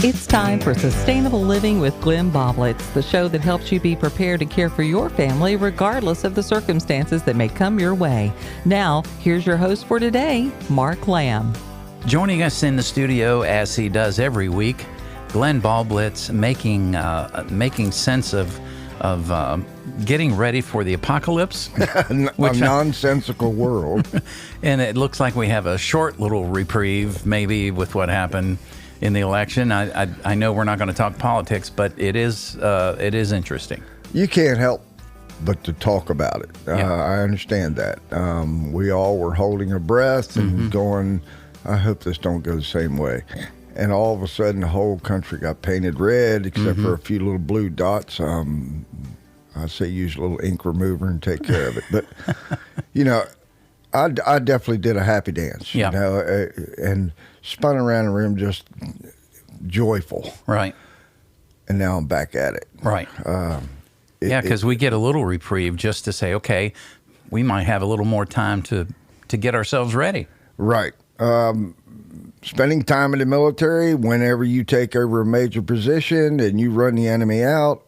It's time for Sustainable Living with Glenn Boblitz, the show that helps you be prepared to care for your family regardless of the circumstances that may come your way. Now, here's your host for today, Mark Lamb. Joining us in the studio, as he does every week, Glenn Boblitz, making sense of getting ready for the apocalypse. A nonsensical world. And it looks like we have a short little reprieve, maybe, with what happened in the election. I know we're not going to talk politics, but it is interesting. You can't help but to talk about it. Yeah. I understand that. We all were holding our breath and going, I hope this don't go the same way. And all of a sudden, the whole country got painted red, except for a few little blue dots. I say use a little ink remover and take care of it. But, you know, I definitely did a happy dance, Yeah. you know, and spun around the room just joyful. Right. And now I'm back at it. Right. Because we get a little reprieve just to say, okay, we might have a little more time to get ourselves ready. Right. Spending time in the military, whenever you take over a major position and you run the enemy out,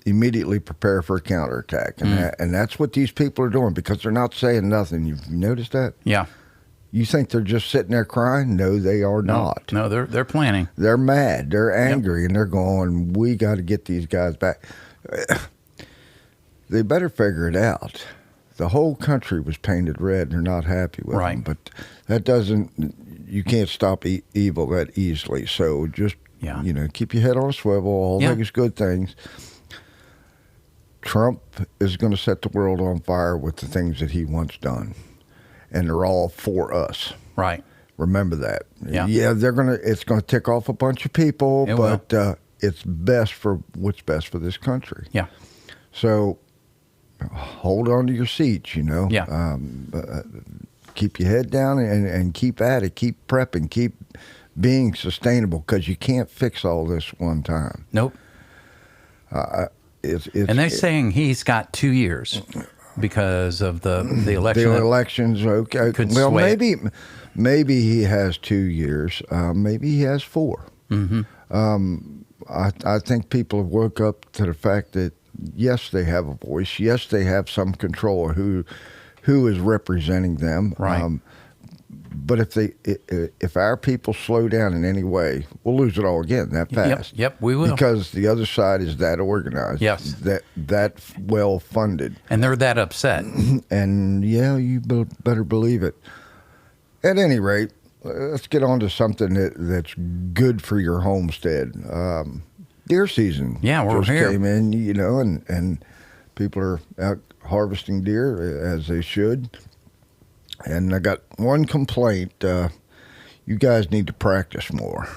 immediately prepare for a counterattack. And that's what these people are doing, because they're not saying nothing. You've noticed that? Yeah. You think they're just sitting there crying? No, they are not. No, they're planning. They're mad. They're angry, and they're going, we got to get these guys back. They better figure it out. The whole country was painted red. They're not happy with them. But that doesn't, you can't stop evil that easily. So just, you know, keep your head on a swivel. All things good things. Trump is going to set the world on fire with the things that he wants done. And they're all for us. Right. Remember that. Yeah. Yeah, it's going to tick off a bunch of people, but it's best for what's best for this country. Yeah. So hold on to your seats, you know. Yeah. Keep your head down and keep at it. Keep prepping. Keep being sustainable, because you can't fix all this one time. Nope. And they're saying he's got 2 years because of the election. The elections, okay. Well, maybe he has 2 years. Maybe he has 4. I think people have woke up to the fact that, yes, they have a voice. Yes, they have some control of who is representing them. Right. But if our people slow down in any way, we'll lose it all again that fast. Yep, we will. Because the other side is that organized. Yes. That well funded. And they're that upset. And you better believe it. At any rate, let's get on to something that's good for your homestead. Deer season. Yeah, we're just here. Came in, you know, and people are out harvesting deer as they should. And I got one complaint. You guys need to practice more.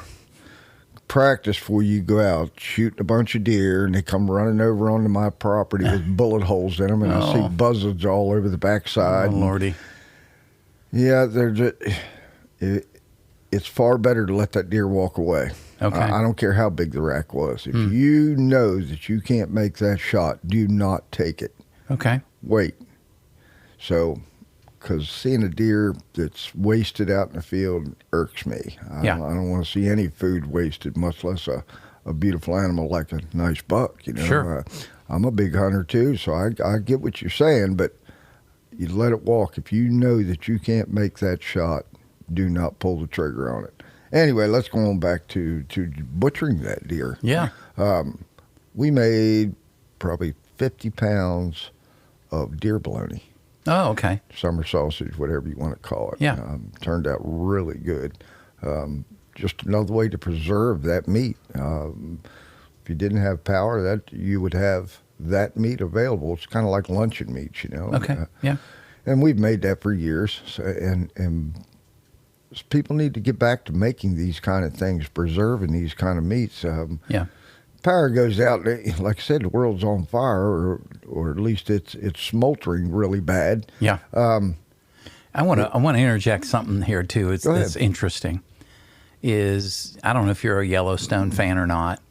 Practice before you go out shooting a bunch of deer, and they come running over onto my property with bullet holes in them, and I see buzzards all over the backside. Oh, Lordy. Yeah, it's far better to let that deer walk away. Okay. I don't care how big the rack was. If you know that you can't make that shot, do not take it. Okay. Wait. So, because seeing a deer that's wasted out in the field irks me. I don't want to see any food wasted, much less a beautiful animal like a nice buck. You know, Sure. I'm a big hunter too, so I get what you're saying, but you let it walk. If you know that you can't make that shot, do not pull the trigger on it. Anyway, let's go on back to butchering that deer. Yeah. We made probably 50 pounds of deer bologna. Oh, okay. Summer sausage, whatever you want to call it. Yeah. Turned out really good. Just another way to preserve that meat. If you didn't have power, that you would have that meat available. It's kind of like luncheon meat, you know. Okay. Yeah. And we've made that for years. So, and people need to get back to making these kind of things, preserving these kind of meats. Yeah. Power goes out, like I said, the world's on fire, or at least it's smoldering really bad. Yeah. I want to interject something here too. It's interesting. I don't know if you're a Yellowstone fan or not.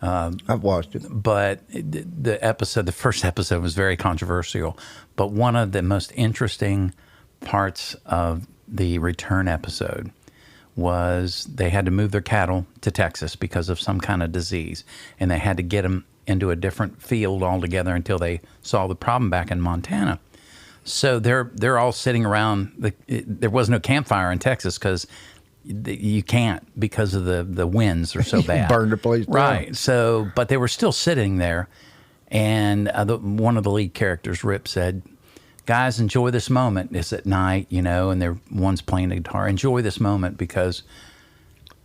I've watched it, but the first episode was very controversial. But one of the most interesting parts of the return episode was they had to move their cattle to Texas because of some kind of disease, and they had to get them into a different field altogether until they solved the problem back in Montana. So they're all sitting around. There was no campfire in Texas because you can't, because of the winds are so bad. Burn the place down. Right. So, but they were still sitting there, and one of the lead characters, Rip, said, "Guys, enjoy this moment. It's at night, and one's playing the guitar. Enjoy this moment because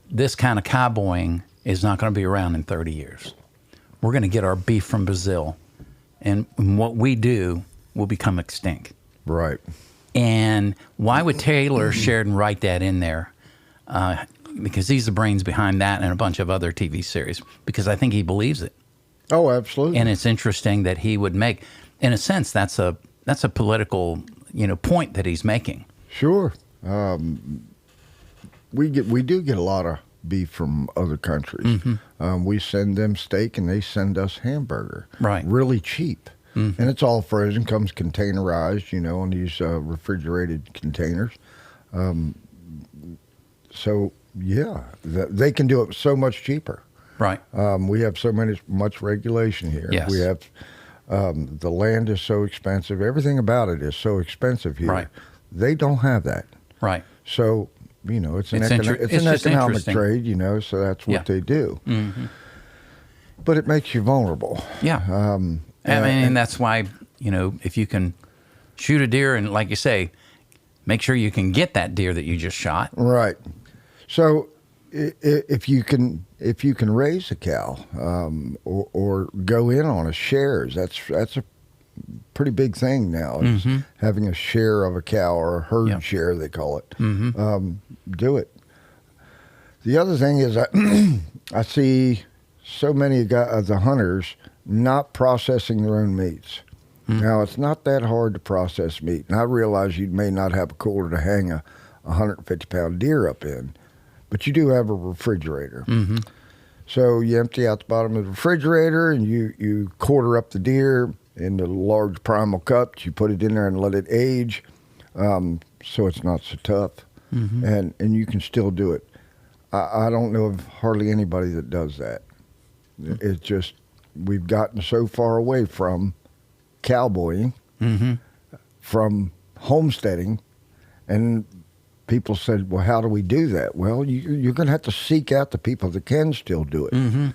this kind of cowboying is not going to be around in 30 years. We're going to get our beef from Brazil, and what we do will become extinct." Right. And why would Taylor Sheridan write that in there? Because he's the brains behind that and a bunch of other TV series, because I think he believes it. Oh, absolutely. And it's interesting that he would make, in a sense, that's a political, point that he's making. Sure. We do get a lot of beef from other countries. Mm-hmm. We send them steak and they send us hamburger. Right. Really cheap. Mm-hmm. And it's all frozen, comes containerized, on these refrigerated containers. So, yeah, they can do it so much cheaper. Right. We have much regulation here. Yes. We have the land is so expensive. Everything about it is so expensive here. Right. They don't have that. Right. So, it's an just economic interesting. trade, so that's what they do. Mm-hmm. But it makes you vulnerable. Yeah. And that's why, if you can shoot a deer and, like you say, make sure you can get that deer that you just shot. Right. So if you can raise a cow or go in on a shares, that's a pretty big thing now. Is Mm-hmm. having a share of a cow, or a herd Yep. share, they call it. Mm-hmm. Do it. The other thing is I see so many of the hunters not processing their own meats. Mm-hmm. Now, it's not that hard to process meat. And I realize you may not have a cooler to hang a 150-pound deer up in, but you do have a refrigerator. Mm-hmm. So you empty out the bottom of the refrigerator and you quarter up the deer into large primal cups. You put it in there and let it age, so it's not so tough. Mm-hmm. And you can still do it. I don't know of hardly anybody that does that. It's just, we've gotten so far away from cowboying, Mm-hmm. from homesteading, and people said, well, how do we do that? Well, you're going to have to seek out the people that can still do it. Mm-hmm.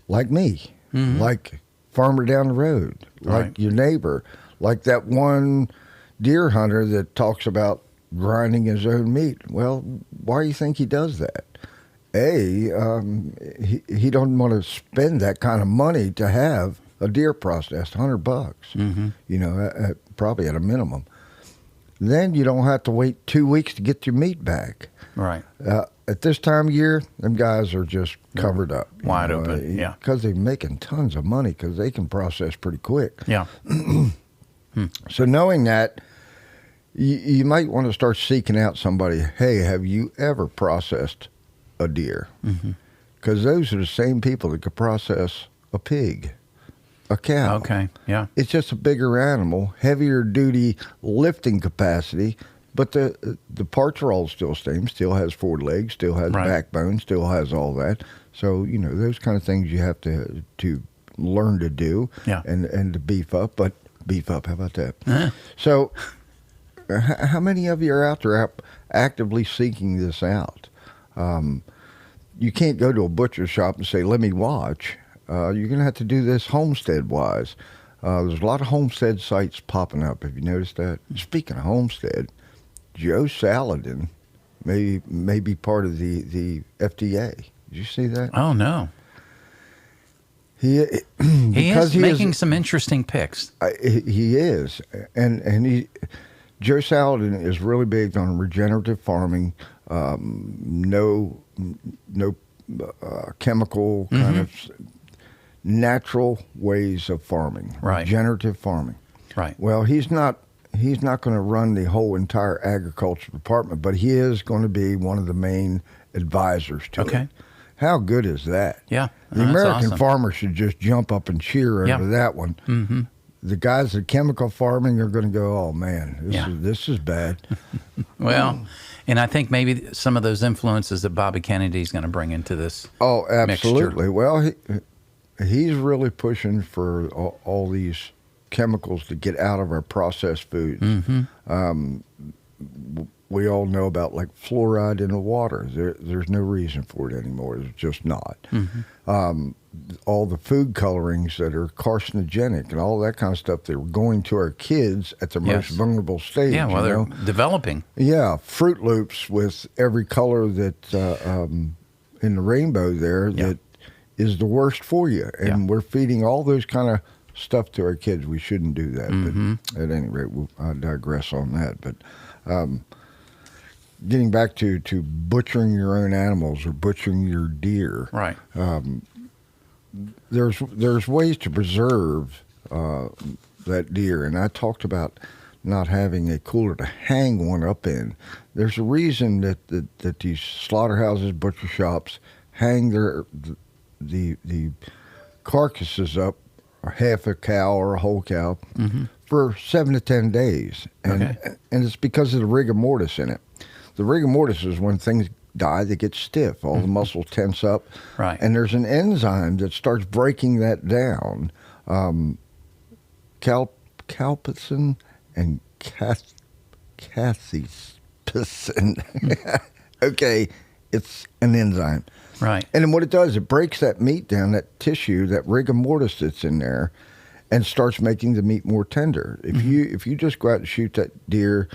Like me, Mm-hmm. like farmer down the road, like Right. your neighbor, like that one deer hunter that talks about grinding his own meat. Well, why do you think he does that? He don't want to spend that kind of money to have a deer processed, $100, Mm-hmm. Probably at a minimum. Then you don't have to wait 2 weeks to get your meat back. Right. At this time of year, them guys are just covered up. Wide open, yeah. Because they're making tons of money because they can process pretty quick. Yeah. So knowing that, you might want to start seeking out somebody. Hey, have you ever processed a deer? Because those are the same people that could process a pig, a cow. Okay. Yeah. It's just a bigger animal, heavier duty lifting capacity, but the parts are all still same. Still has 4 legs, still has Right. backbone, still has all that. So those kind of things you have to learn to do, Yeah. and to beef up. But beef up, how about that? Uh-huh. So, how many of you are out there actively seeking this out? You can't go to a butcher shop and say, let me watch. You're going to have to do this homestead-wise. There's a lot of homestead sites popping up. Have you noticed that? Speaking of homestead, Joe Saladin may be part of the FDA. Did you see that? Oh, no. He is making some interesting picks. He is, and Joe Saladin is really big on regenerative farming, no chemical kind of natural ways of farming, Right. regenerative farming. Right. Well, he's not going to run the whole entire agriculture department, but he is going to be one of the main advisors to Okay. it. How good is that? Yeah. The That's American awesome. farmer should just jump up and cheer over Yeah. that one. Mm-hmm. the guys at chemical farming are going to go, oh man, Yeah. this is bad. Well, and I think maybe some of those influences that Bobby Kennedy's going to bring into this. Oh, absolutely. Mixture. Well, he's really pushing for all these chemicals to get out of our processed foods. Mm-hmm. We all know about like fluoride in the water. There's no reason for it anymore. There's just not. Mm-hmm. All the food colorings that are carcinogenic and all that kind of stuff that were going to our kids at their most vulnerable stage. Yeah, well, they're developing. Yeah, Fruit Loops with every color that in the rainbow there that is the worst for you. And we're feeding all those kind of stuff to our kids. We shouldn't do that. Mm-hmm. But at any rate, I digress on that. But getting back to butchering your own animals or butchering your deer. Right. There's ways to preserve that deer, and I talked about not having a cooler to hang one up in. There's a reason that these slaughterhouses, butcher shops, hang the carcasses up, or half a cow or a whole cow, for 7 to 10 days, and it's because of the rigor mortis in it. The rigor mortis is when things die, they get stiff. All the muscles tense up. Right. And there's an enzyme that starts breaking that down. Calpicin and cathepsin. Okay, it's an enzyme. Right. And then what it does, it breaks that meat down, that tissue, that rigor mortis that's in there, and starts making the meat more tender. If you just go out and shoot that deer,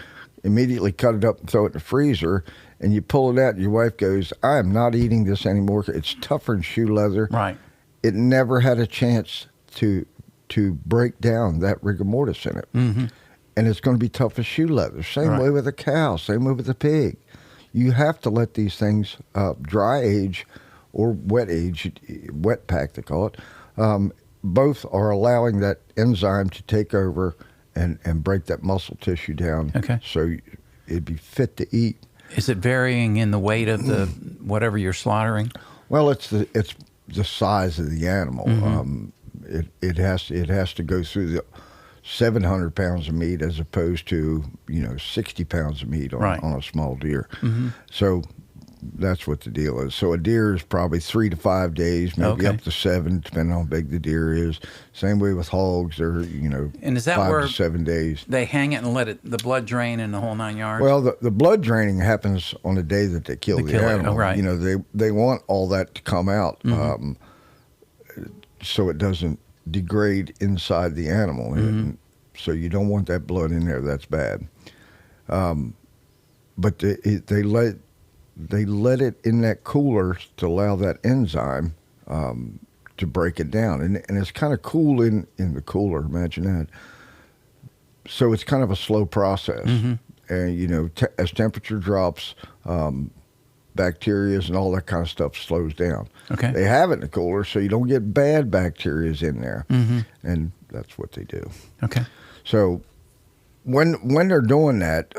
immediately cut it up and throw it in the freezer, and you pull it out, and your wife goes, I am not eating this anymore. It's tougher than shoe leather. Right. It never had a chance to break down that rigor mortis in it. Mm-hmm. And it's going to be tough as shoe leather. Same way with a cow, same way with a pig. You have to let these things dry age or wet age, wet pack they call it. Both are allowing that enzyme to take over and break that muscle tissue down. Okay. So it'd be fit to eat. Is it varying in the weight of the whatever you're slaughtering? Well, it's the size of the animal. It has to go through the 700 pounds of meat as opposed to 60 pounds of meat on a small deer. So that's what the deal is. So a deer is probably 3 to 5 days, maybe up to 7, depending on how big the deer is. Same way with hogs, they're and is that 5 where to 7 days. They hang it and let the blood drain and the whole 9 yards? Well, the blood draining happens on the day that they kill the animal. Oh, right. They want all that to come out, so it doesn't degrade inside the animal. And so you don't want that blood in there. That's bad. But they let it in that cooler to allow that enzyme to break it down. And it's kind of cool in the cooler, imagine that. So it's kind of a slow process. And, as temperature drops, bacteria and all that kind of stuff slows down. Okay. They have it in the cooler so you don't get bad bacteria in there. And that's what they do. Okay. So when they're doing that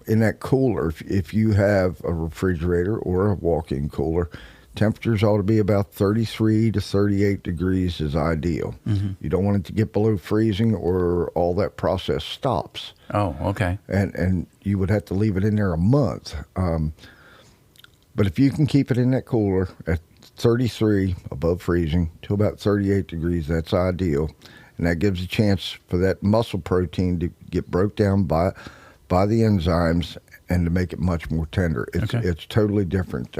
in that cooler, if you have a refrigerator or a walk-in cooler, temperatures ought to be about 33 to 38 degrees is ideal. You don't want it to get below freezing or all that process stops. Oh, okay. And you would have to leave it in there a month. But if you can keep it in that cooler at 33 above freezing to about 38 degrees, that's ideal. And that gives a chance for that muscle protein to get broke down by the enzymes and to make it much more tender. It's totally different.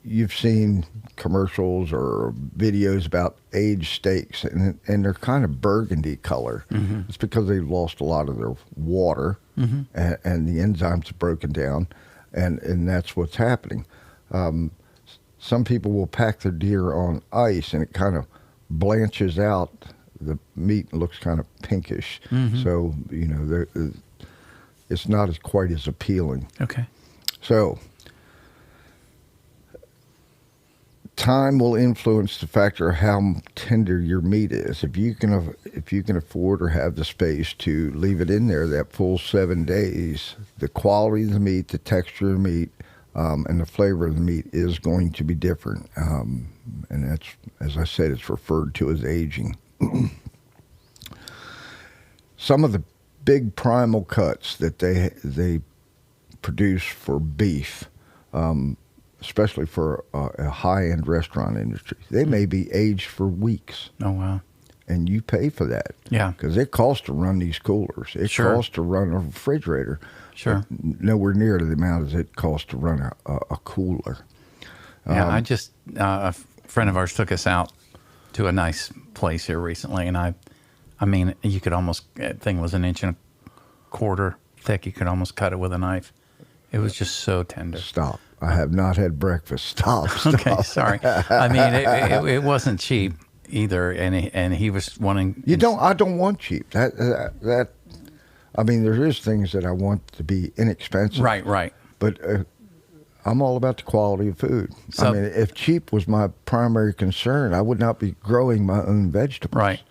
You've seen commercials or videos about aged steaks, and they're kind of burgundy color. It's because they've lost a lot of their water, and the enzymes are broken down, and that's what's happening. Some people will pack their deer on ice, and it kind of blanches out the meat and looks kind of pinkish. So it's not quite as appealing. Okay. So time will influence the factor of how tender your meat is. If you can afford or have the space to leave it in there that full 7 days, the quality of the meat, the texture of the meat, and the flavor of the meat is going to be different. And that's, as I said, it's referred to as aging. some of the big primal cuts that they produce for beef, especially for a high-end restaurant industry, they may be aged for weeks. Oh, wow. And you pay for that. Yeah. Because it costs to run these coolers. It costs to run a refrigerator. Sure. Nowhere near the amount as it costs to run a cooler. Yeah, I just, a friend of ours took us out to a nice place here recently, and I mean, you could almost, that thing was 1.25 inches thick. You could almost cut it with a knife. It was just so tender. Stop. I have not had breakfast. Stop. Okay, sorry. I mean, it wasn't cheap either, and he was wanting. I don't want cheap. That. I mean, there is things that I want to be inexpensive. Right. But I'm all about the quality of food. So, I mean, if cheap was my primary concern, I would not be growing my own vegetables. Right.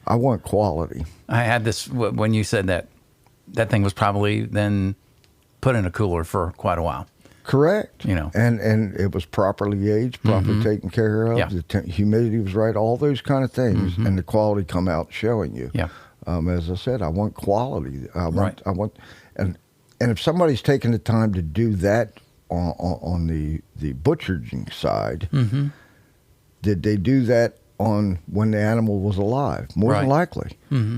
I want quality. I had this when you said that thing was probably then put in a cooler for quite a while. Correct. You know, and it was properly aged, properly taken care of. Yeah. The humidity was right. All those kind of things, and the quality come out showing you. Yeah. As I said, I want quality. I want, and if somebody's taking the time to do that on the butchering side, did they do that on when the animal was alive? More than likely,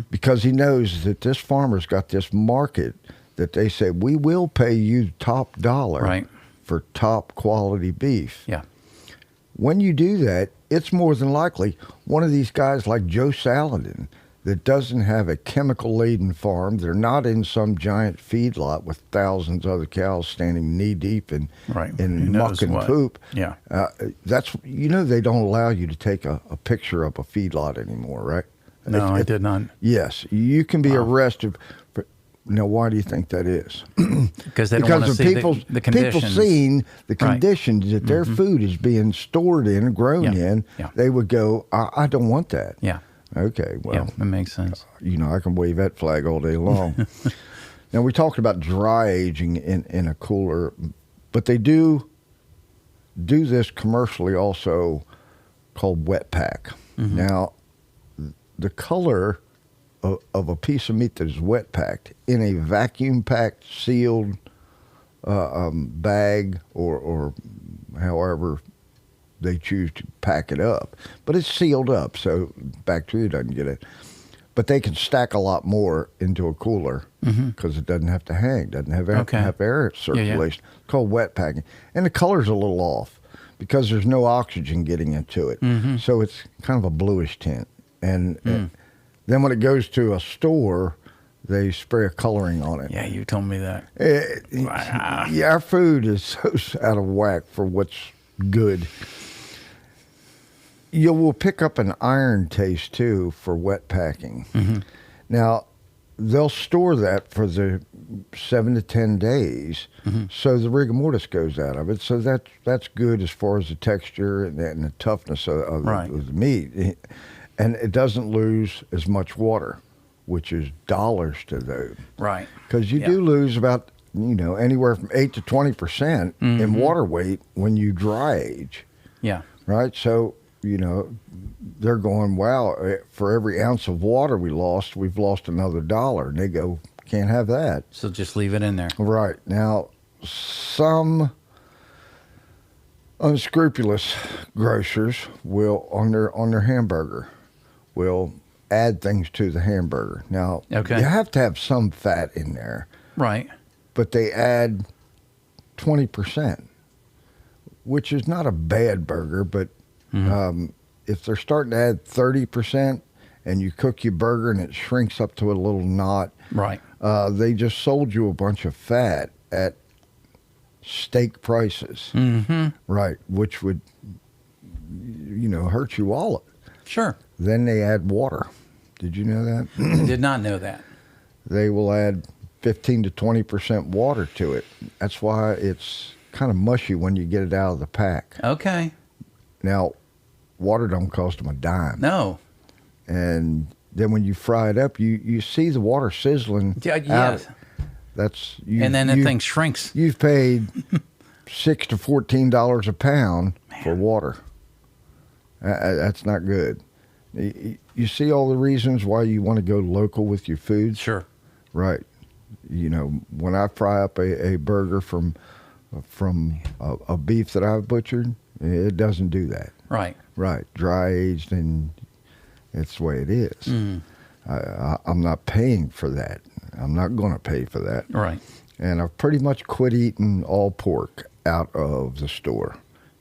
because he knows that this farmer's got this market that they say, we will pay you top dollar for top quality beef. Yeah. When you do that, it's more than likely one of these guys like Joe Saladin that doesn't have a chemical-laden farm. They're not in some giant feedlot with thousands of other cows standing knee-deep in muck and poop. Yeah. That's, they don't allow you to take a picture of a feedlot anymore, right? No, I did not. Yes. You can be arrested. Now, why do you think that is? Because they don't want to see the conditions. People seeing the conditions that their food is being stored in, grown in, they would go, I don't want that. Yeah. Okay, well. That makes sense. I can wave that flag all day long. Now, we talked about dry aging in a cooler, but they do this commercially also called wet pack. Now, the color of a piece of meat that is wet packed in a vacuum packed, sealed bag or however they choose to pack it up, but it's sealed up so bacteria doesn't get it. But they can stack a lot more into a cooler because it doesn't have to hang, doesn't have air circulation. It's called wet packing, and the color's a little off because there's no oxygen getting into it, so it's kind of a bluish tint. And then when it goes to a store, they spray a coloring on it. Yeah, you told me that. Yeah, our food is so out of whack for what's good. You will pick up an iron taste, too, for wet packing. Now, they'll store that for the 7 to 10 days, so the rigor mortis goes out of it. So that's good as far as the texture and the toughness of the meat. And it doesn't lose as much water, which is dollars to those. Right. Because you do lose about, anywhere from 8 to 20% in water weight when you dry age. Yeah. Right? So, they're going, wow, for every ounce of water we've lost another $1. And they go, can't have that. So just leave it in there. Right. Now, some unscrupulous grocers will, on their hamburger, will add things to the hamburger. Now, you have to have some fat in there. Right. But they add 20%, which is not a bad burger, but if they're starting to add 30% and you cook your burger and it shrinks up to a little knot, they just sold you a bunch of fat at steak prices. Right, which would, hurt your wallet. Sure. Then they add water. Did you know that? Did not know that. They will add 15 to 20% water to it. That's why it's kind of mushy when you get it out of the pack. Okay. Now, water don't cost them a dime. No. And then when you fry it up, you see the water sizzling. Yes. And then the thing shrinks. You've paid $6 to $14 a pound for water. That's not good. You see all the reasons why you want to go local with your food? Sure. Right. You know, when I fry up a burger from a beef that I've butchered, it doesn't do that. Right. Right. Dry aged, and it's the way it is. Mm. I'm not paying for that. I'm not going to pay for that. Right. And I've pretty much quit eating all pork out of the store.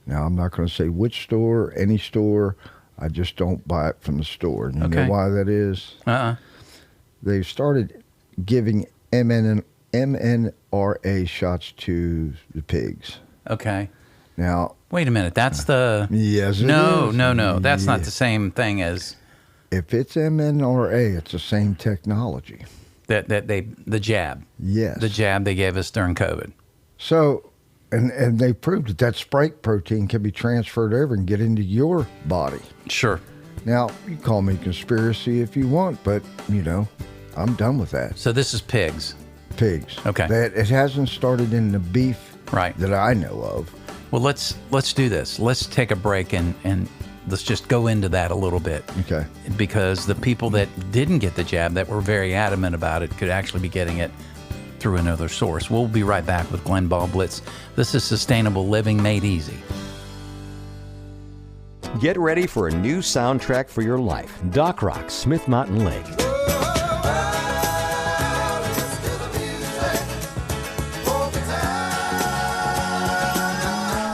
Now, I'm not going to say which store, any store. I just don't buy it from the store. And you know why that is? They've started giving MNRA shots to the pigs. Okay. Now, wait a minute. That's the... Yes, it no, is. No. That's not the same thing as... If it's MNRA, it's the same technology. The jab. Yes. The jab they gave us during COVID. So, and they proved that spike protein can be transferred over and get into your body. Sure. Now, you call me conspiracy if you want, but, you know, I'm done with that. So this is pigs. Pigs. Okay. It hasn't started in the beef that I know of. Well, let's do this. Let's take a break and let's just go into that a little bit. Okay. Because the people that didn't get the jab, that were very adamant about it, could actually be getting it through another source. We'll be right back with Glenn Ballblitz. This is Sustainable Living Made Easy. Get ready for a new soundtrack for your life. Doc Rock, Smith Mountain Lake.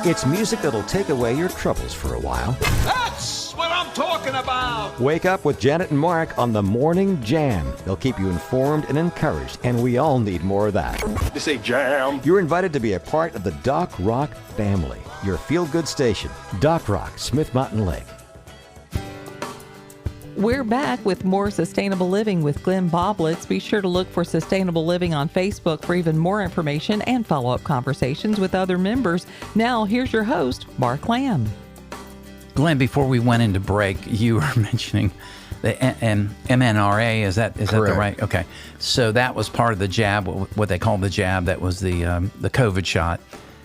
It's music that'll take away your troubles for a while. That's what I'm talking about! Wake up with Janet and Mark on the Morning Jam. They'll keep you informed and encouraged, and we all need more of that. You say jam? You're invited to be a part of the Doc Rock family, your feel-good station. Doc Rock, Smith Mountain Lake. We're back with more Sustainable Living with Glenn Ballblitz. Be sure to look for Sustainable Living on Facebook for even more information and follow-up conversations with other members. Now, here's your host, Mark Lamb. Glenn, before we went into break, you were mentioning the MNRA. Is that the right? Okay. So that was part of the jab, what they call the jab. That was the COVID shot.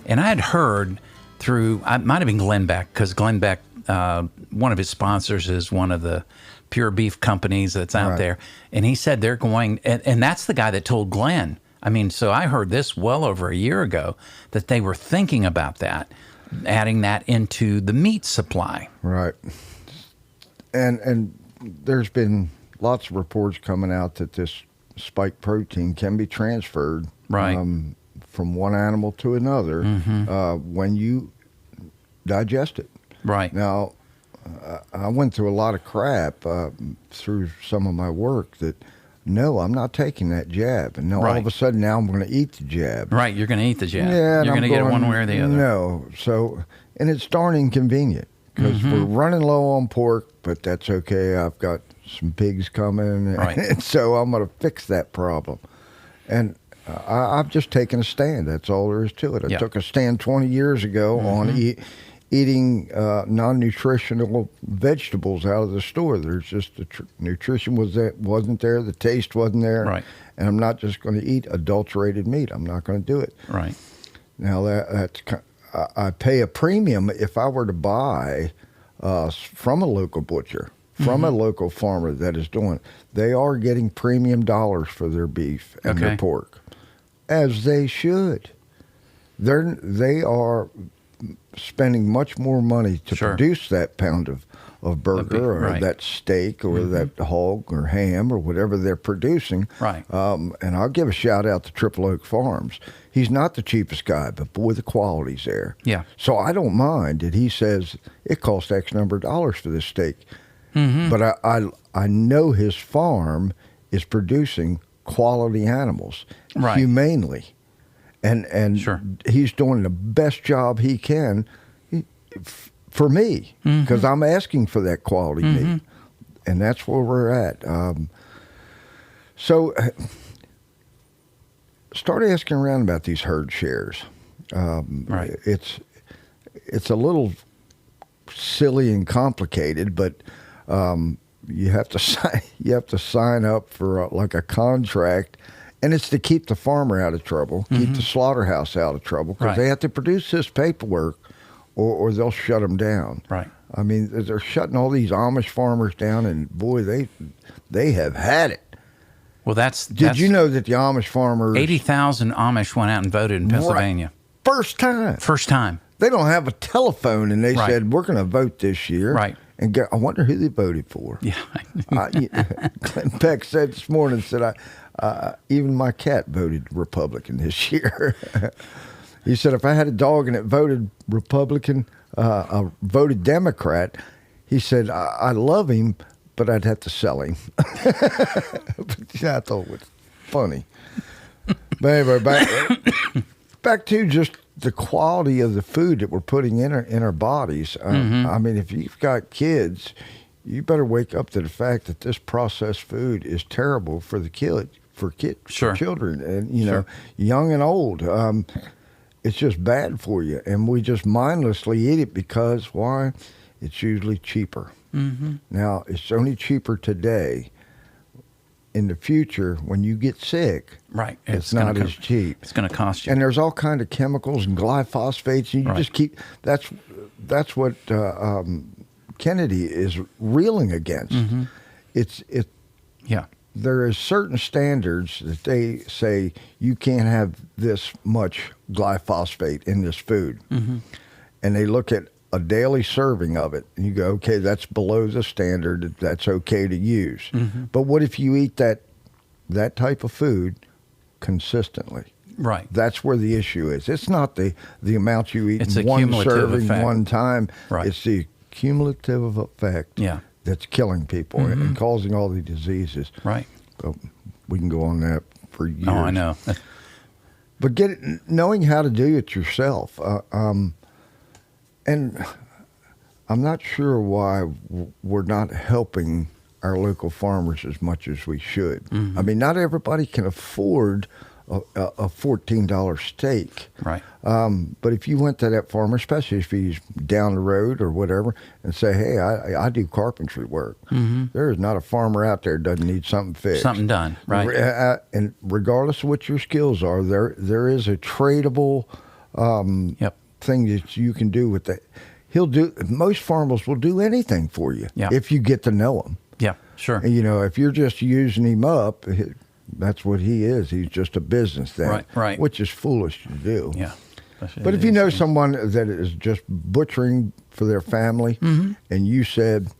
And I had heard through, it might have been Glenn Beck, because Glenn Beck, one of his sponsors is one of the pure beef companies that's out there. And he said they're going, and that's the guy that told Glenn. I mean, so I heard this well over a year ago that they were thinking about that, adding that into the meat supply. Right. And there's been lots of reports coming out that this spike protein can be transferred from one animal to another when you digest it. Right. Now, I went through a lot of crap through some of my work that, no, I'm not taking that jab. And all of a sudden now I'm going to eat the jab. Right, you're going to eat the jab. Yeah, you're going to get it one way or the other. No. So, and it's darn inconvenient because we're running low on pork, but that's okay. I've got some pigs coming. And so I'm going to fix that problem. And I've just taken a stand. That's all there is to it. I took a stand 20 years ago on eating non-nutritional vegetables out of the store. There's just the nutrition wasn't there, the taste wasn't there, and I'm not just going to eat adulterated meat. I'm not going to do it. Right. Now I pay a premium if I were to buy from a local butcher, from a local farmer that is doing it. They are getting premium dollars for their beef and their pork, as they should. They are spending much more money to produce that pound of burger or that steak or that hog or ham or whatever they're producing. Right. And I'll give a shout out to Triple Oak Farms. He's not the cheapest guy, but boy, the quality's there. Yeah. So I don't mind that he says it costs X number of dollars for this steak. But I know his farm is producing quality animals humanely. And he's doing the best job he can for me because I'm asking for that quality meat. And that's where we're at. So start asking around about these herd shares. It's a little silly and complicated, but you have to sign up for like a contract. And it's to keep the farmer out of trouble, keep the slaughterhouse out of trouble, because they have to produce this paperwork or they'll shut them down. Right. I mean, they're shutting all these Amish farmers down, and boy, they have had it. Well, Did you know that the Amish farmers 80,000 Amish went out and voted in Pennsylvania. First time. First time. They don't have a telephone, and they Right. said, we're going to vote this year. Right. And I wonder who they voted for. Yeah. Glenn Beck said this morning, even my cat voted Republican this year. He said, if I had a dog and it voted Republican, voted Democrat, he said, I love him, but I'd have to sell him. But, I thought it was funny. But anyway, back to just the quality of the food that we're putting in our bodies. I mean, if you've got kids, you better wake up to the fact that this processed food is terrible for the for children, and young and old. It's just bad for you, and we just mindlessly eat it because why? It's usually cheaper. Now, it's only cheaper today. In the future, when you get sick, Right. it's not as cheap. It's going to cost you. And there's all kind of chemicals and glyphosates, and you just keep. That's what Kennedy is reeling against. Yeah. There is certain standards that they say you can't have this much glyphosate in this food, and they look at a daily serving of it, and you go, okay, that's below the standard. That's okay to use. But what if you eat that type of food consistently? Right. That's where the issue is. It's not the amount you eat It's in a one cumulative serving effect. one time. Right. It's the cumulative effect that's killing people and causing all the diseases. Right. But we can go on that for years. Oh, I know. But knowing how to do it yourself. And I'm not sure why we're not helping our local farmers as much as we should. I mean, not everybody can afford a $14 steak. Right. But if you went to that farmer, especially if he's down the road or whatever, and say, hey, I do carpentry work. There is not a farmer out there that doesn't need something fixed. Something done, right. And regardless of what your skills are, there is a tradable thing that you can do with that. Most farmers will do anything for you if you get to know them. Yeah, sure. And, if you're just using him up, that's what he is. He's just a business then, right. Which is foolish to do. Yeah. But if you know someone that is just butchering for their family, and you said,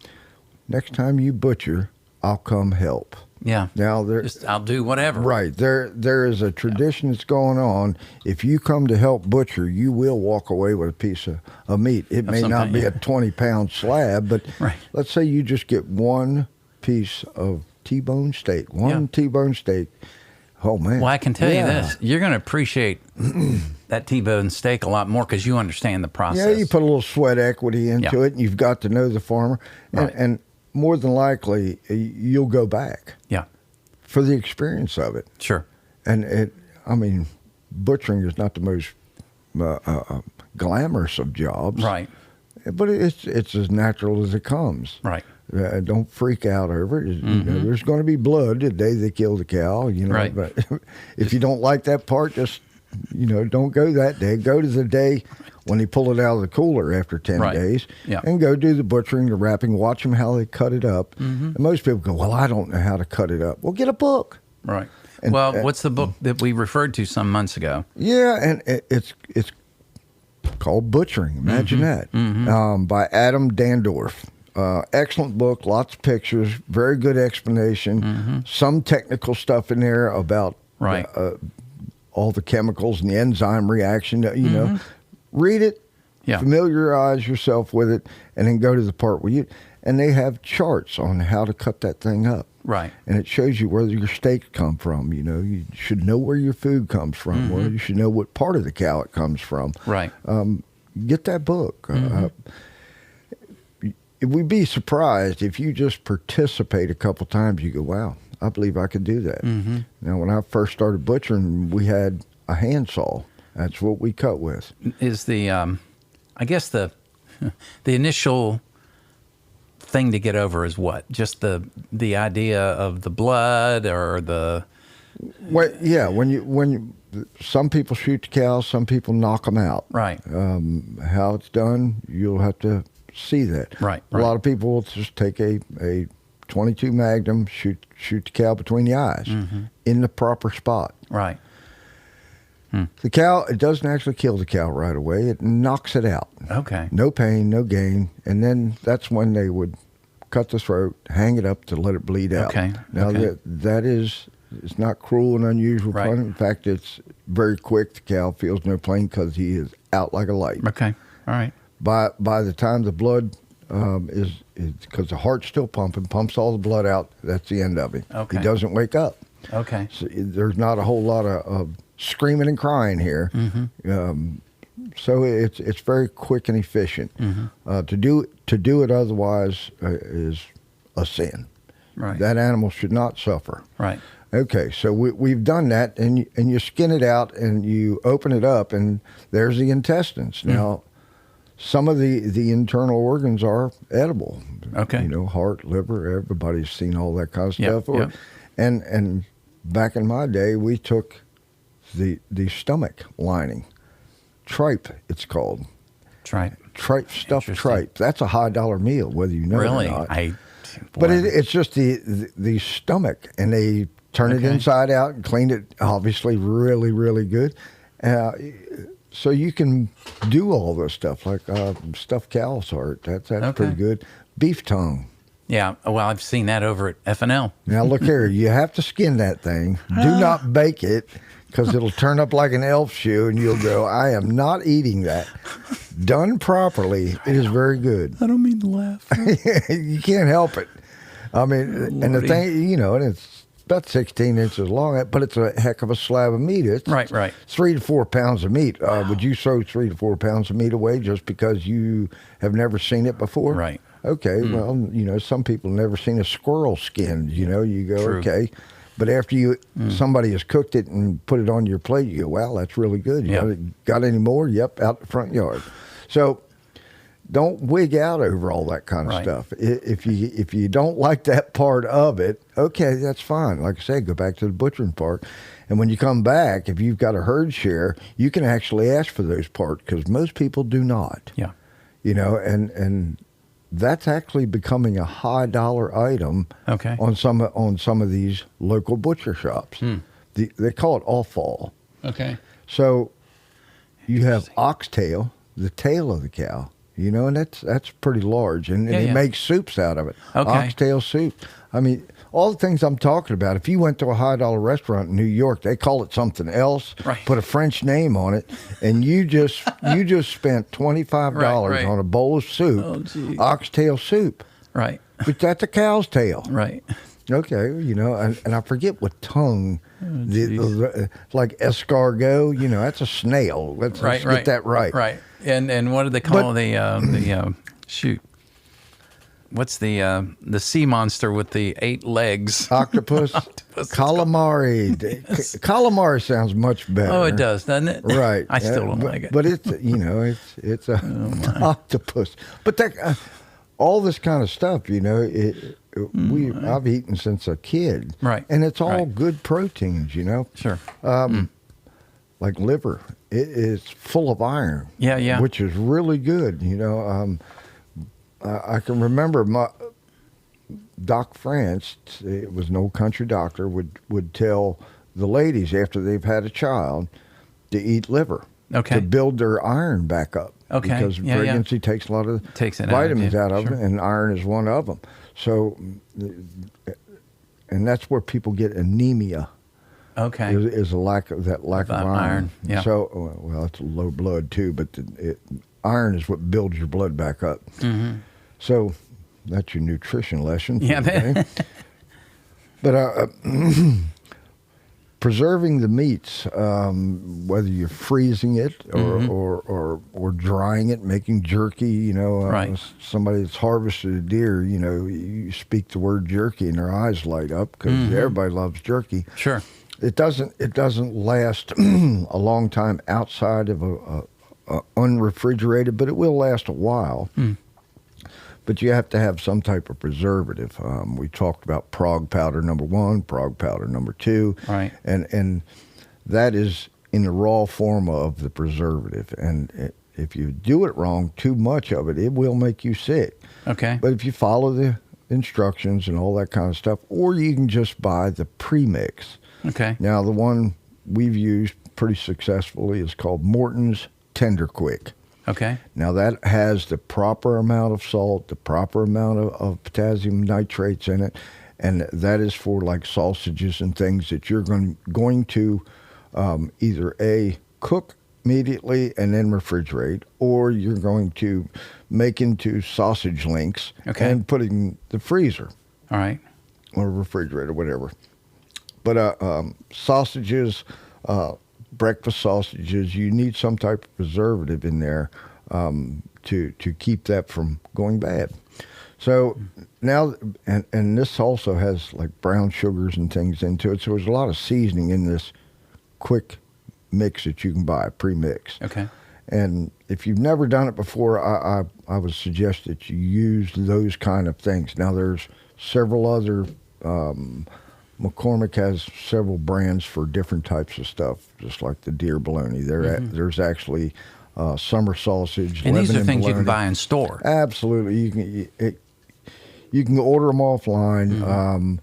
next time you butcher, I'll come help. Yeah. Now I'll do whatever. Right. There is a tradition that's going on. If you come to help butcher, you will walk away with a piece of meat. It may not be a 20-pound slab, but let's say you just get one piece of T-bone steak. T-bone steak. Oh, man. Well, I can tell you this. You're going to appreciate that T-bone steak a lot more because you understand the process. Yeah, you put a little sweat equity into it, and you've got to know the farmer. And more than likely, you'll go back. Yeah. For the experience of it. Sure. And butchering is not the most glamorous of jobs. Right. But it's as natural as it comes. Right. Don't freak out over it. There's going to be blood the day they kill the cow. Right. But if you don't like that part, just don't go that day. Go to the day when they pull it out of the cooler after 10 days, and go do the butchering, the wrapping. Watch them how they cut it up. And most people go, "Well, I don't know how to cut it up." Well, get a book. Right. What's the book that we referred to some months ago? Yeah, and it's called Butchering. Imagine that. By Adam Dandorf. Excellent book, lots of pictures, very good explanation, some technical stuff in there about all the chemicals and the enzyme reaction. Read it, familiarize yourself with it, and then go to the part where and they have charts on how to cut that thing up. Right. And it shows you where your steaks come from. You should know where your food comes from. Or you should know what part of the cow it comes from. Right. Get that book. We'd be surprised if you just participate a couple times. You go, wow, I believe I could do that. Now, when I first started butchering, we had a handsaw. That's what we cut with. Is the, I guess the initial thing to get over is what? Just the idea of the blood or the. Well, yeah, when some people shoot the cows, some people knock them out. Right. How it's done, you'll have to see that. Right. A lot of people will just take a 22 Magnum, shoot the cow between the eyes in the proper spot. Right. The cow, it doesn't actually kill the cow right away. It knocks it out. Okay. No pain, no gain. And then that's when they would cut the throat, hang it up to let it bleed out. Okay. Now, that is, it's not cruel and unusual. Right. In fact, it's very quick. The cow feels no pain because he is out like a light. Okay. All right. By the time the blood is because the heart's still pumping, pumps all the blood out, that's the end of him. Okay. He doesn't wake up. Okay. So there's not a whole lot of screaming and crying here. So it's very quick and efficient. To do it otherwise is a sin. Right. That animal should not suffer. Right. Okay, so we've done that, and you skin it out, and you open it up, and there's the intestines. Now, some of the internal organs are edible. Okay. You know, heart, liver, everybody's seen all that kind of stuff. Yep. And back in my day, we took the stomach lining, tripe it's called. Tripe. Tripe, stuffed Interesting. tripe. That's a high dollar meal, whether you know Really? it or not. Boy, It's just the stomach, and they turn it inside out and clean it, obviously, really, really good. So you can do all this stuff, like stuffed cow's heart. That's pretty good. Beef tongue. Yeah. Well, I've seen that over at FNL. Now, look here. You have to skin that thing. Do not bake it, because it'll turn up like an elf shoe, and you'll go, I am not eating that. Done properly, it is very good. I don't mean to laugh. You can't help it. I mean, and the thing, you know, and it's about 16 inches long, but it's a heck of a slab of meat. It's Right. 3 to 4 pounds of meat. Would you throw 3 to 4 pounds of meat away just because you have never seen it before? Right. Okay, well, you know, some people have never seen a squirrel skinned. You know, you go, True. okay. But after somebody has cooked it and put it on your plate, you go, wow, that's really good. You got any more? Yep, out the front yard. So don't wig out over all that kind of stuff. If you don't like that part of it, okay, that's fine. Like I said, go back to the butchering part. And when you come back, if you've got a herd share, you can actually ask for those parts, because most people do not. Yeah. You know, and that's actually becoming a high dollar item on some of these local butcher shops. They call it offal. Okay. So you have oxtail, the tail of the cow, you know, and that's pretty large, and they make soups out of it. Okay. Oxtail soup. I mean, all the things I'm talking about. If you went to a high dollar restaurant in New York, they call it something else. Right. Put a French name on it, and you just spent $25 Right. on a bowl of soup, Oh, geez. oxtail soup. Right. But that's a cow's tail. Right. Okay, you know, and I forget what tongue, like escargot, you know, that's a snail. Let's get that right. Right. And what do they call the shoot? What's the sea monster with the 8 legs? Octopus. Calamari. Calamari sounds much better. Oh, it does, doesn't it? Right. I still don't like it. But it's, you know, it's a octopus. But that, all this kind of stuff, you know, I've eaten since a kid. Right. And it's all good proteins, you know. Sure. Like liver. It is full of iron. Yeah. Which is really good, you know. I can remember my Doc France, it was an old country doctor, would tell the ladies after they've had a child to eat liver. To build their iron back up. Okay. Because pregnancy takes a lot of vitamins out of it, and iron is one of them. So, and that's where people get anemia. Okay. Is a lack of iron. Yeah. So, well, it's low blood too, but iron is what builds your blood back up. Mm-hmm. So that's your nutrition lesson. Yeah. But preserving the meats, whether you're freezing it or drying it, making jerky, you know, somebody that's harvested a deer, you know, you speak the word jerky and their eyes light up, because everybody loves jerky. Sure. It doesn't last a long time outside of a unrefrigerated, but it will last a while. But you have to have some type of preservative. We talked about prog powder number 1, prog powder number 2, and that is in the raw form of the preservative, and if you do it wrong, too much of it, it will make you sick. Okay. But if you follow the instructions and all that kind of stuff, or you can just buy the premix. Okay. Now, the one we've used pretty successfully is called Morton's Tender Quick. Okay. Now, that has the proper amount of salt, the proper amount of potassium nitrates in it, and that is for like sausages and things that you're going to either A, cook immediately and then refrigerate, or you're going to make into sausage links and put it in the freezer. All right. Or refrigerator, whatever. But sausages, breakfast sausages, you need some type of preservative in there to keep that from going bad. So now, and this also has like brown sugars and things into it. So there's a lot of seasoning in this quick mix that you can buy, pre-mix. Okay. And if you've never done it before, I would suggest that you use those kind of things. Now, there's several other, McCormick has several brands for different types of stuff, just like the deer bologna. There's actually summer sausage, and Lebanon these are things bologna. you can buy in store. Absolutely. You can order them offline.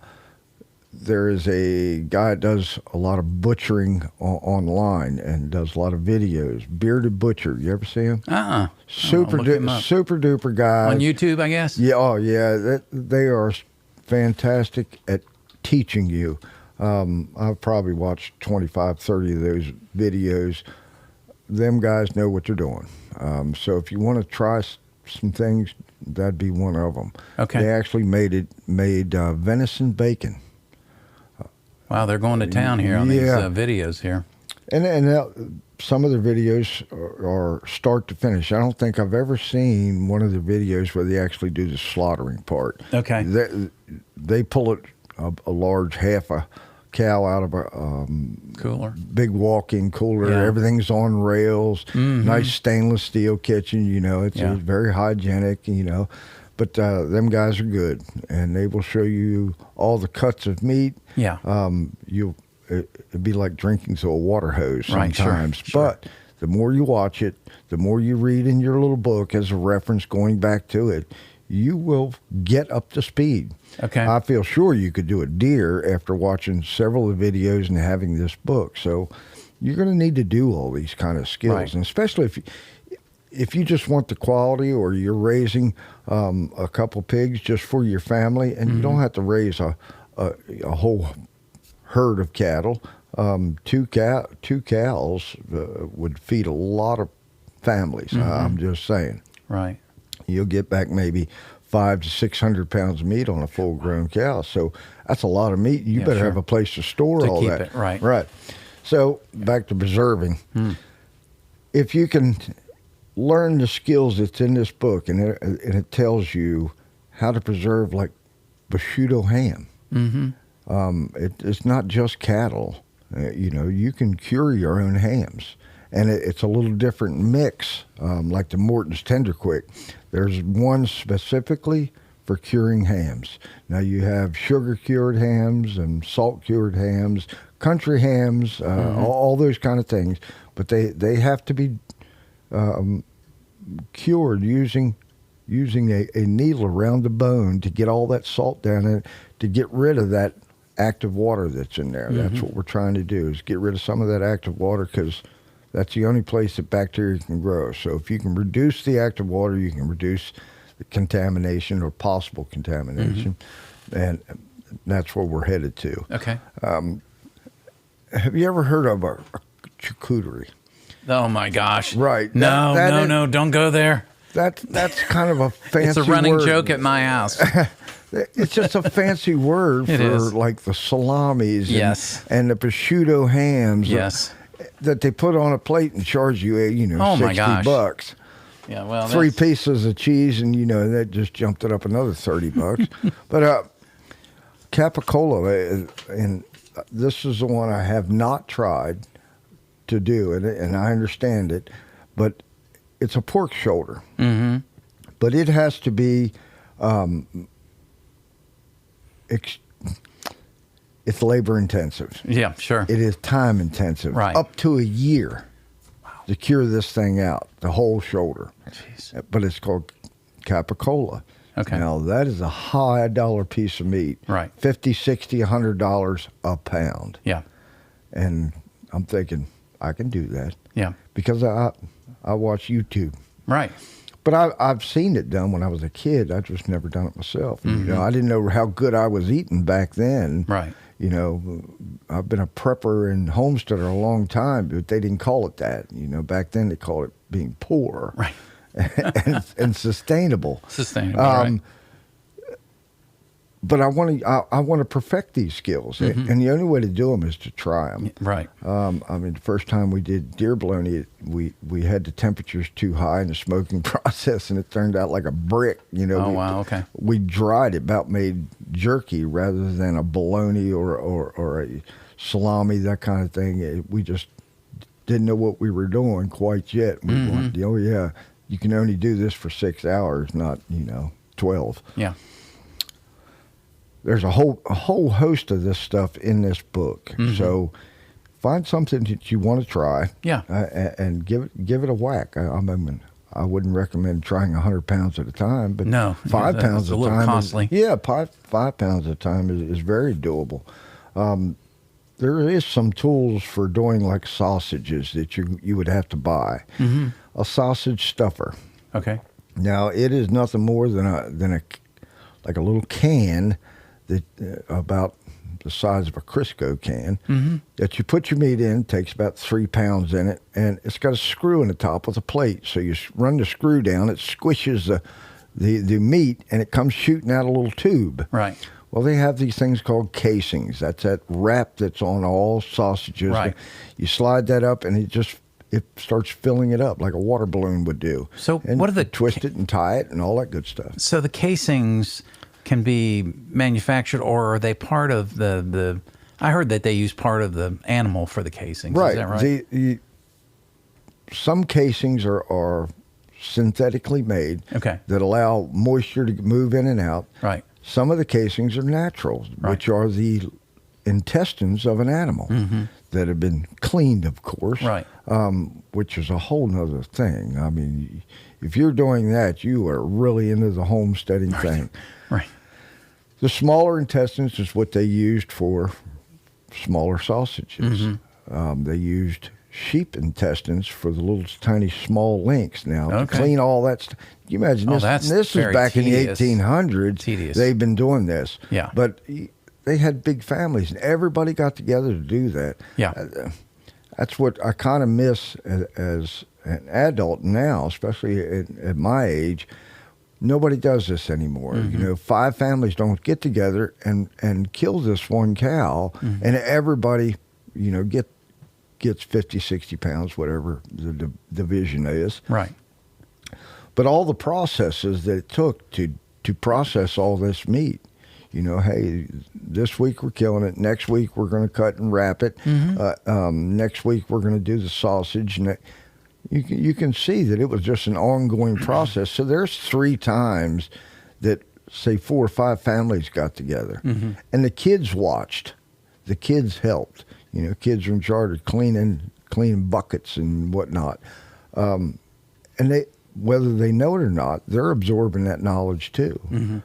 There is a guy that does a lot of butchering online and does a lot of videos. Bearded Butcher. You ever see him? Super duper guy. On YouTube, I guess? Yeah. Oh, yeah. They are fantastic at teaching you. I've probably watched 25, 30 of those videos. Them guys know what they're doing. So if you want to try some things, that'd be one of them. Okay. They actually made venison bacon. Wow, they're going to town here on these videos here. And some of their videos are start to finish. I don't think I've ever seen one of the videos where they actually do the slaughtering part. Okay. They pull it a large half a cow out of a cooler, big walk-in cooler. Yeah. Everything's on rails. Nice stainless steel kitchen. It's very hygienic. But them guys are good, and they will show you all the cuts of meat. Yeah. It'd be like drinking through a water hose sometimes. Right, sure. But the more you watch it, the more you read in your little book as a reference going back to it, you will get up to speed. Okay. I feel sure you could do a deer after watching several of the videos and having this book. So you're going to need to do all these kind of skills, right. And especially if you just want the quality, or you're raising a couple pigs just for your family, and you don't have to raise a whole herd of cattle. Two cows would feed a lot of families. I'm just saying. Right. You'll get back maybe 500 to 600 pounds of meat on a full-grown cow. So that's a lot of meat. You better have a place to store all keep that. It, right. Right. So back to preserving. If you can learn the skills that's in this book, and it tells you how to preserve like prosciutto ham. It's not just cattle. You can cure your own hams. And it's a little different mix, like the Morton's Tender Quick. There's one specifically for curing hams. Now, you have sugar-cured hams and salt-cured hams, country hams, all those kind of things. But they have to be cured using a needle around the bone to get all that salt down in it, to get rid of that active water that's in there. That's what we're trying to do, is get rid of some of that active water, because that's the only place that bacteria can grow. So if you can reduce the active water, you can reduce the contamination or possible contamination. And that's where we're headed to. Okay. Have you ever heard of a charcuterie? Oh, my gosh. Right. No, don't go there. That's kind of a fancy It's a running word. joke at my house. It's just a fancy word for like the salamis and the prosciutto hams. Yes. That they put on a plate and charge you, $60. Yeah, well, 3 pieces of cheese, and that just jumped it up another $30. But capicola, and this is the one I have not tried to do, and I understand it, but it's a pork shoulder. But it has to be it's labor intensive. Yeah, sure. It is time intensive. Right. Up to a year. Wow. to cure this thing out, the whole shoulder. Jeez. But it's called capicola. Okay. Now, that is a high dollar piece of meat. Right. $50, $60, $100 a pound. Yeah. And I'm thinking, I can do that. Yeah. Because I watch YouTube. Right. But I've seen it done when I was a kid. I just never done it myself. Mm-hmm. You know, I didn't know how good I was eating back then. Right. You know, I've been a prepper in Homestead a long time, but they didn't call it that. You know, back then they called it being poor. Right. and sustainable. Sustainable, right. But I want to perfect these skills, and the only way to do them is to try them. Right. I mean, the first time we did deer bologna, we had the temperatures too high in the smoking process, and it turned out like a brick. You know. Oh, wow, okay. We dried it, about made jerky rather than a bologna or a salami, that kind of thing. We just didn't know what we were doing quite yet. We wanted, oh yeah, you can only do this for 6 hours, not 12. Yeah. There's a whole host of this stuff in this book. So find something that you want to try. Yeah. And give it a whack. I mean, I wouldn't recommend trying 100 pounds at a time, but No, 5 pounds a at a little time. costly. Five pounds at a time is very doable. There is some tools for doing like sausages that you would have to buy. A sausage stuffer. Okay. Now it is nothing more than a like a little can that about the size of a Crisco can that you put your meat in. Takes about 3 pounds in it, and it's got a screw in the top with a plate. So you run the screw down, it squishes the meat, and it comes shooting out a little tube. Right. Well, they have these things called casings. That's that wrap that's on all sausages. Right. You slide that up, and it starts filling it up like a water balloon would do. So and what are the twist it and tie it and all that good stuff. So the casings can be manufactured, or are they part of the I heard that they use part of the animal for the casings. Right. Is that right? Some casings are synthetically made. Okay. That allow moisture to move in and out. Right. Some of the casings are natural, Right. which are the intestines of an animal that have been cleaned, of course. Right. Which is a whole nother thing. I mean, if you're doing that, you are really into the homesteading thing. Right. The smaller intestines is what they used for smaller sausages. They used sheep intestines for the little tiny small links. Now, to Okay. clean all that stuff, you imagine this, that's this is very back in the tedious. 1800s. Tedious. They've been doing this. Yeah. But they had big families, and everybody got together to do that. Yeah. That's what I kind of miss as an adult now, especially at my age. Nobody does this anymore. You know, 5 families don't get together and kill this one cow, and everybody, gets 50, 60 pounds, whatever the division is. Right. But all the processes that it took to process all this meat, hey, this week we're killing it. Next week we're going to cut and wrap it. Next week we're going to do the sausage. And you can see that it was just an ongoing process. So there's 3 times that, say, 4 or 5 families got together. And the kids watched. The kids helped. Kids are in charge of cleaning buckets and whatnot. And they, whether they know it or not, they're absorbing that knowledge too.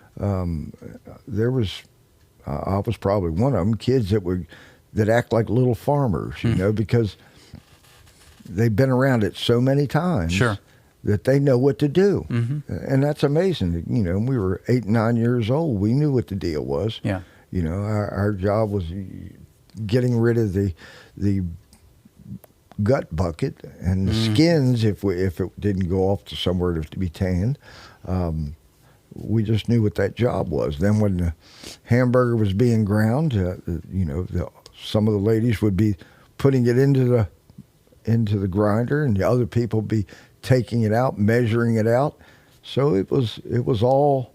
There was, I was probably one of them, kids that act like little farmers, because they've been around it so many times. Sure. That they know what to do. And that's amazing. We were 8, 9 years old. We knew what the deal was. Yeah. Our job was getting rid of the gut bucket and the skins if it didn't go off to somewhere to be tanned. We just knew what that job was. Then when the hamburger was being ground, some of the ladies would be putting it into the grinder, and the other people be taking it out, measuring it out. So it was all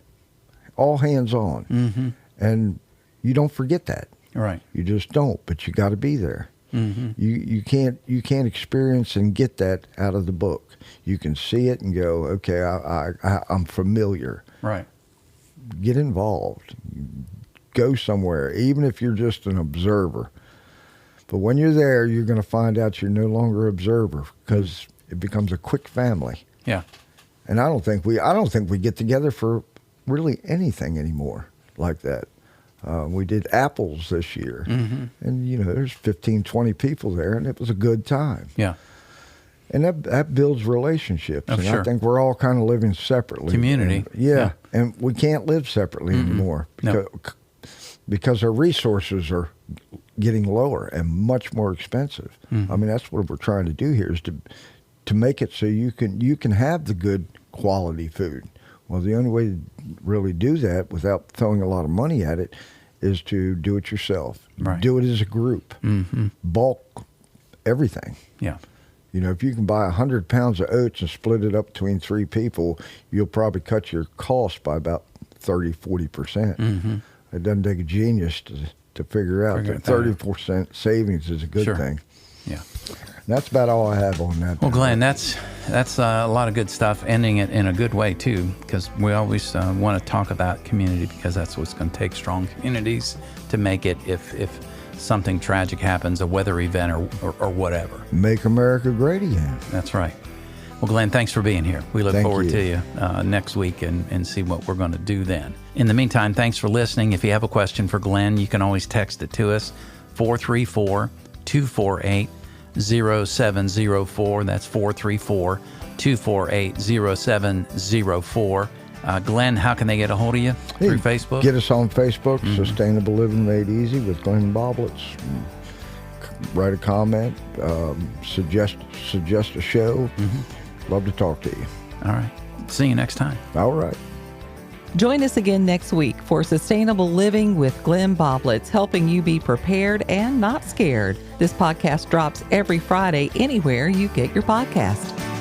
hands on, and you don't forget that. Right. You just don't, but you got to be there. You can't experience and get that out of the book. You can see it and go, okay, I'm familiar. Right. Get involved. Go somewhere, even if you're just an observer. But when you're there, you're going to find out you're no longer an observer, because It becomes a quick family. Yeah. And I don't think we get together for really anything anymore like that. We did apples this year, and there's 15, 20 people there, and it was a good time. Yeah. And that builds relationships. Oh, and sure. I think we're all kind of living separately. Community. And, and we can't live separately anymore because our resources are getting lower and much more expensive. I mean, that's what we're trying to do here is to make it so you can have the good quality food. Well, the only way to really do that without throwing a lot of money at it is to do it yourself. Right. Do it as a group. Bulk everything. Yeah. If you can buy 100 pounds of oats and split it up between 3 people, you'll probably cut your cost by about 30-40%. It doesn't take a genius to figure out that 30% savings is a good thing. Yeah. And that's about all I have on that. Well, Glenn, that's a lot of good stuff, ending it in a good way, too, because we always want to talk about community because that's what's going to take strong communities to make it if something tragic happens, a weather event or whatever. Make America great again. That's right. Well, Glenn, thanks for being here. We look Thank forward you. to you next week and see what we're going to do then. In the meantime, thanks for listening. If you have a question for Glenn, you can always text it to us, 434-248-0704. That's 434-248-0704. Glenn, how can they get a hold of you? Through Facebook? Get us on Facebook, Sustainable Living Made Easy with Glenn Boblets. Write a comment, suggest a show. Love to talk to you. All right. See you next time. All right. Join us again next week for Sustainable Living with Glenn Boblets, helping you be prepared and not scared. This podcast drops every Friday anywhere you get your podcast.